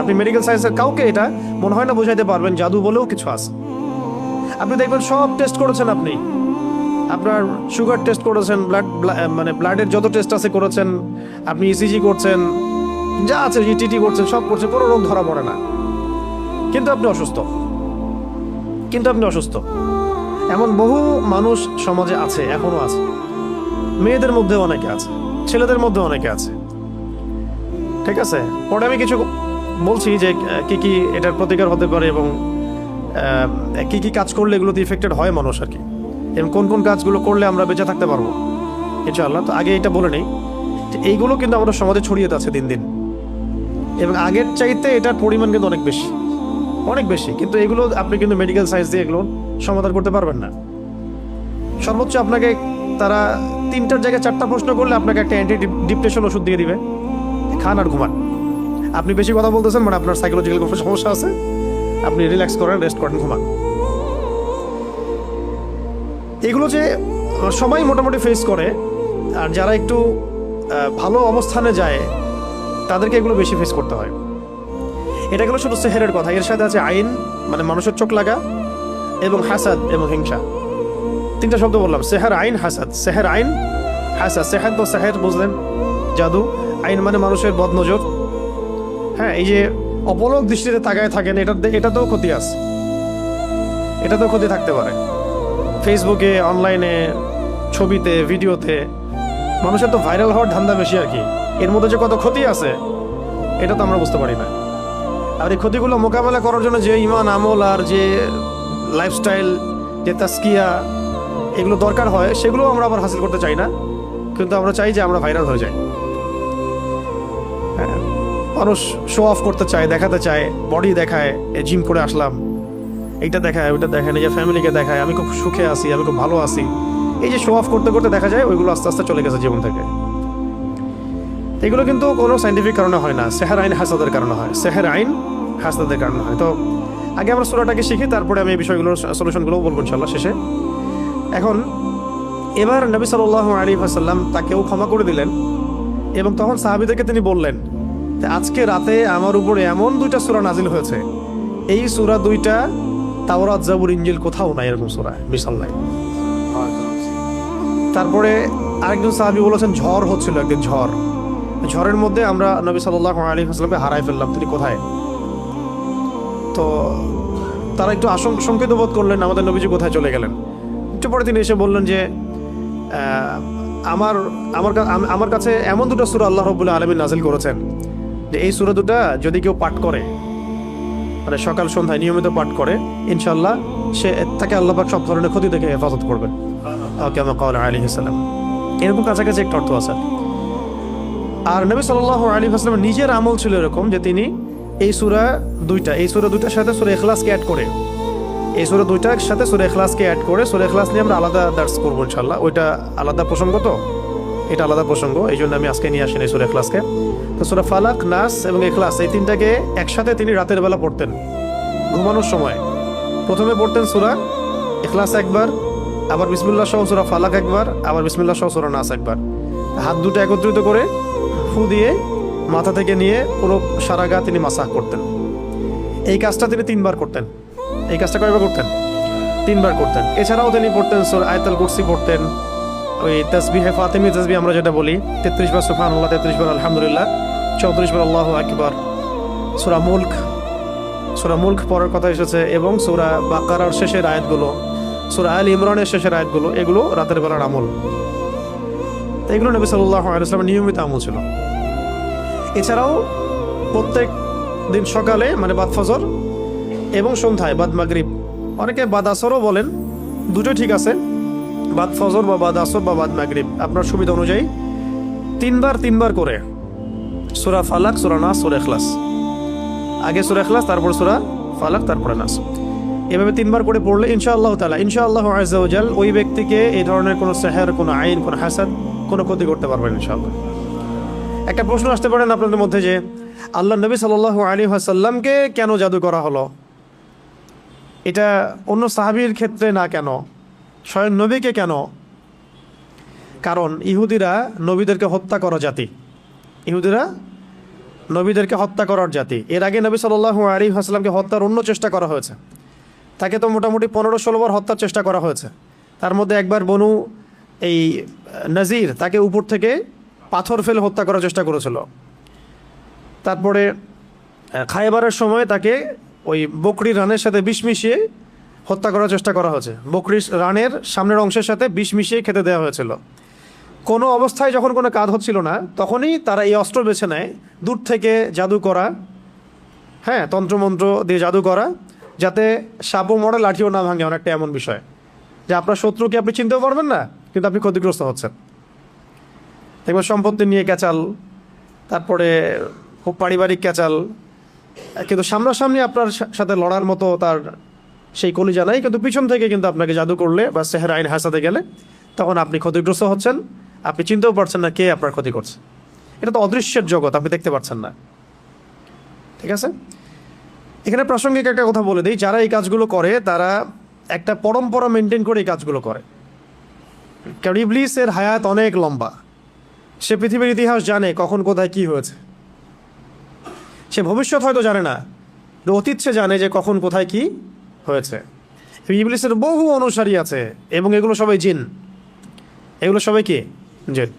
আপনি মেডিকেল সায়েন্সের কাউকে এটা মনে হয় না বোঝাইতে পারবেন জাদু বলেও কিছু আছে। আপনি দেখবেন সব টেস্ট করেছেন, আপনি আপনার সুগার টেস্ট করেছেন, মানে ব্লাডের যত টেস্ট আছে করেছেন, আপনি ইসিজি করছেন, যা আছে ইটিটি করছেন, সব করছেন, কোনো রোগ ধরা পড়ে না, কিন্তু আপনি অসুস্থ। এমন বহু মানুষ সমাজে আছে, এখনো আছে, মেয়েদের মধ্যে অনেকে আছে, ছেলেদের মধ্যে অনেকে আছে। ঠিক আছে, পরে আমি কিছু বলছি যে কি কি এটার প্রতিকার হতে পারে এবং কি কি কাজ করলে এগুলোতে ইফেক্টেড হয় মানুষ আর কি, এবং কোন কোন কাজগুলো করলে আমরা বেঁচে থাকতে পারবো ইনশাআল্লাহ। তো আগে এটা বলে নেই, এইগুলো কিন্তু আমাদের সমাজে ছড়িয়ে যাচ্ছে দিন দিন, এবং আগের চাইতে এটার পরিমাণ কিন্তু অনেক বেশি, কিন্তু এগুলো আপনি কিন্তু মেডিকেল সায়েন্স দিয়ে এগুলো সমাধান করতে পারবেন না। সর্বোচ্চ আপনাকে তারা 3টার জায়গায় 4টা প্রশ্ন করলে আপনাকে একটা অ্যান্টি ডিপ্রেশন ওষুধ দিয়ে দিবে, খান আর ঘুমান। আপনি বেশি কথা বলতেছেন মানে আপনার সাইকোলজিক্যাল কোনো সমস্যা আছে, আপনি রিল্যাক্স করেন, রেস্ট করেন, ঘুমান। এগুলো যে সবাই মোটামুটি ফেস করে, আর যারা একটু ভালো অবস্থানে যায় তাদেরকে এগুলো বেশি ফেস করতে হয়। এটা গেলো শুধু সেহেরের কথা, এর সাথে আছে আইন মানে মানুষের চোখ লাগা, এবং হাসাদ এবং হিংসা। 3টা শব্দ বললাম, সেহের, আইন, হাসাদ। সেহের, আইন, হাসাদ। সেহের তো সেহের বুঝলেন, জাদু। আইন মানে মানুষের বদনজর। হ্যাঁ, এই যে অপলক দৃষ্টিতে তাকায় থাকেন, এটাতেও ক্ষতি আছে, এটাতেও ক্ষতি থাকতে পারে। ফেসবুকে, অনলাইনে, ছবিতে, ভিডিওতে মানুষের তো ভাইরাল হওয়ার ধান্দা বেশি আর কি। এর মধ্যে যে কত ক্ষতি আছে এটা তো আমরা বুঝতে পারি না। আর এই ক্ষতিগুলো মোকাবেলা করার জন্য যে ইমান, আমল আর যে লাইফস্টাইল, যে তাস্কিয়া এগুলো দরকার হয়, সেগুলো আমরা আবার হাসিল করতে চাই না, কিন্তু আমরা চাই যে আমরা ভাইরাল হয়ে যাই। হ্যাঁ, মানুষ শো অফ করতে চায়, দেখাতে চায়, বডি দেখায়, জিম করে আসলাম, এইটা দেখায়, ওইটা দেখায়, নিজের ফ্যামিলিকে দেখায় আমি খুব সুখে আছি, আমি খুব ভালো আছি। এই যে শো অফ করতে করতে দেখা যায় ওইগুলো আস্তে আস্তে চলে গেছে জীবন থেকে। এগুলো কিন্তু কোনো সাইন্টিফিক কারণে হয় না, সেহের, আইন, হাসাদের কারণে হয়। সেহের, আইন, হাসাদের কারণে হয়। তো আগে আমরা সূরাটাকে শিখি, তারপরে আমি এই বিষয়গুলোর সলিউশনগুলো বলবো ইনশাআল্লাহ শেষে। এখন এবার নবী সাল্লাল্লাহু আলাইহি ওয়াসাল্লাম তাকেও ক্ষমা করে দিলেন, এবং তখন সাহাবীদেরকে তিনি বললেন যে আজকে রাতে আমার উপরে এমন 2টা সূরা নাজিল হয়েছে, এই সূরা 2টা তাওরাত, জাবুর, ইনজিল কোথাও নাই, এরকম সূরা বিশাল নাই। তারপরে আরেকজন সাহাবী বলেছেন ঝড় হচ্ছিল একদিন, ঝড়ের মধ্যে আমরা নবী সাল্লাল্লাহু আলাইহি ওয়াসাল্লামকে হারাই ফেললাম, তিনি কোথায়? তো তারা একটু শঙ্কিত বোধ করলেন, আমাদের নবীজি কোথায় চলে গেলেন। একটু পরে তিনি এসে বললেন যে আমার কাছে এমন 2টা সূরা আল্লাহ রাব্বুল আলামিন নাজিল করেছেন যে এই সূরা 2টা যদি কেউ পাঠ করে, মানে সকাল সন্ধ্যায় নিয়মিত পাঠ করে, ইনশাআল্লাহ সে তাকে আল্লাহ পাক সব ধরনের ক্ষতি থেকে হেফাজত করবেন। কামা ক্বালা আলাইহিস সালাম, এরকম কাছাকাছি একটা অর্থ আছে। আর নবী সাল্লাল্লাহু আলাইহি ওয়াসাল্লাম নিজের আমল ছিল এরকম যে তিনি এই সূরা 2টার সাথে সূরা ইখলাসকে অ্যাড করে, এই সূরা 2টার সাথে সূরা ইখলাসকে অ্যাড করে, সূরা ইখলাস নিয়ে আমরা আলাদা দার্স করবো ইনশাআল্লাহ। ওইটা আলাদা প্রসঙ্গ, তো এটা আলাদা প্রসঙ্গ, এই জন্য আমি আজকে নিয়ে আসিনি সূরা ইখলাসকে। তো সূরা ফালাক, নাস এবং ইখলাস এই 3টাকে একসাথে তিনি রাতের বেলা পড়তেন ঘুমানোর সময়। প্রথমে পড়তেন সূরা ইখলাস একবার, আবার বিসমিল্লাহ সহ সূরা ফালাক একবার, আবার বিসমিল্লাহ সহ সূরা নাস একবার। হাত 2টা একত্রিত করে ফু দিয়ে মাথা থেকে নিয়ে পুরো সারা গা তিনি মাসাহ করতেন। এই কাজটা তিনি 3বার করতেন। এই কাজটা কয়বার করতেন? 3বার করতেন। এছাড়াও তিনি পড়তেন সূরা আয়াতুল কুরসি পড়তেন, ওই তাসবিহে ফাতিমি তাসবিহ আমরা যেটা বলি, 33 বার সুবহানাল্লাহ, 33 বার আলহামদুলিল্লাহ, 34 বার আল্লাহু আকবার। সূরা মুলক পড়ার কথা এসেছে, এবং সূরা বাকারার শেষের আয়াতগুলো, সূরা আল ইমরানের শেষের আয়াতগুলো, এগুলো রাতের বেলার আমল। এগুলো নবী সাল্লাল্লাহু আলাইহি ওয়াসাল্লামের নিয়মিত আমল ছিল। এছাড়াও প্রত্যেক দিন সকালে মানে বাদ ফজর এবং সন্ধ্যায় বাদ মাগরিব, অনেকে বাদ আসরও বলেন, দুটো ঠিক আছে, বাদ ফজর বা বাদ আসর বা বাদ মাগরিব আপনার সুবিধা অনুযায়ী 3বার করে সূরা ফালাক, সূরা নাস, সূরা ইখলাস, আগে সূরা ইখলাস, তারপর সূরা ফালাক, তারপরে নাস, এভাবে 3বার করে পড়লে ইনশাআল্লাহ তাআলা, ইনশাআল্লাহ আযজা ওয়া জাল ওই ব্যক্তিকে এই ধরনের কোনো সেহের, কোনো আইন, কোনো হাসাদ, কোনো ক্ষতি করতে পারবেন ইনশাআল্লাহ। একটা প্রশ্ন আসতে পারেন আপনাদের মধ্যে যে আল্লাহ নবী সাল্লাল্লাহু আলাইহি ওয়াসাল্লামকে কেন জাদু করা হলো? এটা অন্য সাহাবীর ক্ষেত্রে না কেন, স্বয়ং নবীকে কেন? কারণ ইহুদিরা নবীদেরকে হত্যা করা জাতি, ইহুদিরা নবীদেরকে হত্যা করার জাতি। এর আগে নবী সাল্লাল্লাহু আলাইহি ওয়াসাল্লামকে হত্যার অন্য চেষ্টা করা হয়েছে। তাকে তো মোটামুটি 15-16 বার হত্যার চেষ্টা করা হয়েছে। তার মধ্যে একবার বনু এই নাজির তাকে উপর থেকে পাথর ফেলে হত্যা করার চেষ্টা করেছিল। তারপরে খায়বারের সময় তাকে ওই বকরির রানের সাথে বিষ মিশিয়ে হত্যা করার চেষ্টা করা হয়েছে। বকরির রানের সামনের অংশের সাথে বিষ মিশিয়ে খেতে দেওয়া হয়েছিল। কোনো অবস্থায় যখন কোনো কাজ হচ্ছিল না, তখনই তারা এই অস্ত্র বেছে নেয়, দূর থেকে জাদু করা, হ্যাঁ, তন্ত্রমন্ত্র দিয়ে জাদু করা, যাতে সাপও মরে লাঠিও না ভাঙে। অনেকটা এমন বিষয় যে আপনার শত্রুকে আপনি চিনতেও পারবেন না, কিন্তু আপনি ক্ষতিগ্রস্ত হচ্ছেন। দেখবেন সম্পত্তি নিয়ে ক্যাচাল, তারপরে খুব পারিবারিক ক্যাচাল, কিন্তু সামনাসামনি আপনার সাথে লড়ার মতো তার সেই কলিজা নাই, কিন্তু পিছন থেকে কিন্তু আপনাকে জাদু করলে বা সেহের আইন হাসাতে গেলে তখন আপনি ক্ষতিগ্রস্ত হচ্ছেন। আপনি চিনতেও পারছেন না কে আপনার ক্ষতি করছে। এটা তো অদৃশ্যের জগৎ, আপনি দেখতে পাচ্ছেন না। ঠিক আছে, এখানে প্রাসঙ্গিক একটা কথা বলে দিই, যারা এই কাজগুলো করে তারা একটা পরম্পরা মেনটেন করে এই কাজগুলো করে। কারণ ইবলিসের হায়াত অনেক লম্বা, সে পৃথিবীর ইতিহাস জানে কখন কোথায় কি হয়েছে। সে ভবিষ্যৎ হয়তো জানে না, অতীত সে জানে যে কখন কোথায় কি হয়েছে। ইবলিসের বহু অনুসারী আছে এবং এগুলো সবাই জিন, এগুলো সবাই কি জিন।